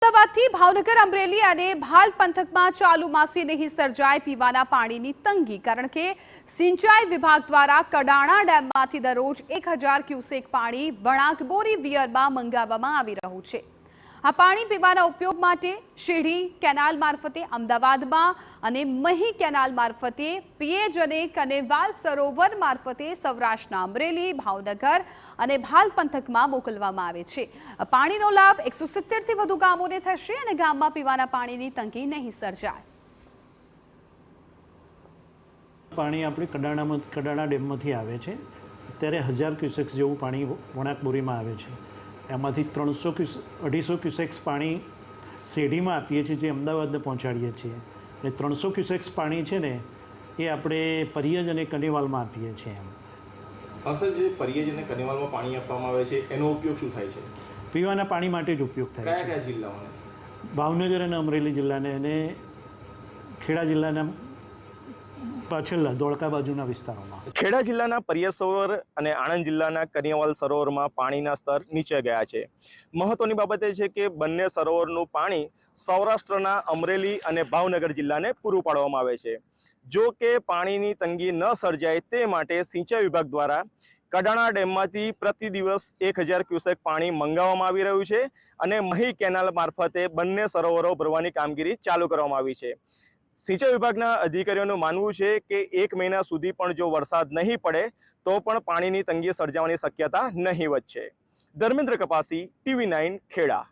અમદાવાદથી ભાવનગર, અમરેલી અને ભાલ પંથકમાં ચાલુ માસે નહીં સર્જાય પીવાના પાણીની તંગી, કારણ કે સિંચાઈ વિભાગ દ્વારા કડાણા ડેમમાંથી દરરોજ 1000 ક્યુસેક પાણી વણાક બોરી વિયરમાં મંગાવવામાં આવી રહ્યું છે। આ પાણી પીવાના ઉપયોગ માટે શેઢી કેનાલ મારફતે અમદાવાદમાં અને મહી કેનાલ મારફતે પેજ અને કનેવાલ સરોવર મારફતે સૌરાષ્ટ્રના અમરેલી, ભાવનગર અને ભાલ પંથકમાં મોકલવામાં આવે છે। પાણીનો લાભ 170 થી વધુ ગામોને થશે અને ગામમાં પીવાના પાણીની તંગી નહીં સર્જાય। પાણી આપણે કડાણા ડેમમાંથી આવે છે। અત્યારે 1000 ક્યુસેક્સ જેવું પાણી વણાકબોરીમાં આવે છે। એમાંથી 250 ક્યુસેક્સ પાણી શેઢીમાં આપીએ છીએ, જે અમદાવાદને પહોંચાડીએ છીએ, અને 300 ક્યુસેક્સ પાણી છે ને એ આપણે પરિયજ અને કનેવાલમાં આપીએ છીએ। હા સર, જે પરિયજ અને કનેવાલમાં પાણી આપવામાં આવે છે એનો ઉપયોગ શું થાય છે? પીવાના પાણી માટે જ ઉપયોગ થાય છે। કયા જિલ્લાઓને? ભાવનગર અને અમરેલી જિલ્લાને અને ખેડા જિલ્લાના પાછળના ધોળકા બાજુના વિસ્તારોમાં। ખેડા જિલ્લાના પરિયજ સરોવર અને આણંદ જિલ્લાના કનેવાલ સરોવરમાં પાણીના સ્તર નીચે ગયા છે। મહત્વની બાબત એ છે કે બંને સરોવરનું પાણી સૌરાષ્ટ્રના અમરેલી અને ભાવનગર જિલ્લાને પૂરું પાડવામાં આવે છે। જો કે પાણીની તંગી ન સર્જાય તે માટે સિંચાઈ વિભાગ દ્વારા કડાણા ડેમમાંથી પ્રતિ દિવસ 1000 ક્યુસેક પાણી મંગાવવામાં આવી રહ્યું છે અને મહી કેનાલ મારફતે બંને સરોવરો ભરવાની કામગીરી ચાલુ કરવામાં આવી છે। સિંચાઈ વિભાગના અધિકારીઓનું માનવું છે કે 1 મહિના સુધી પણ જો વરસાદ નહીં પડે તો પણ પાણીની તંગી સર્જાવાની શક્યતા નહીવત છે। ધર્મેન્દ્ર કપાસી, TV9 ખેડા।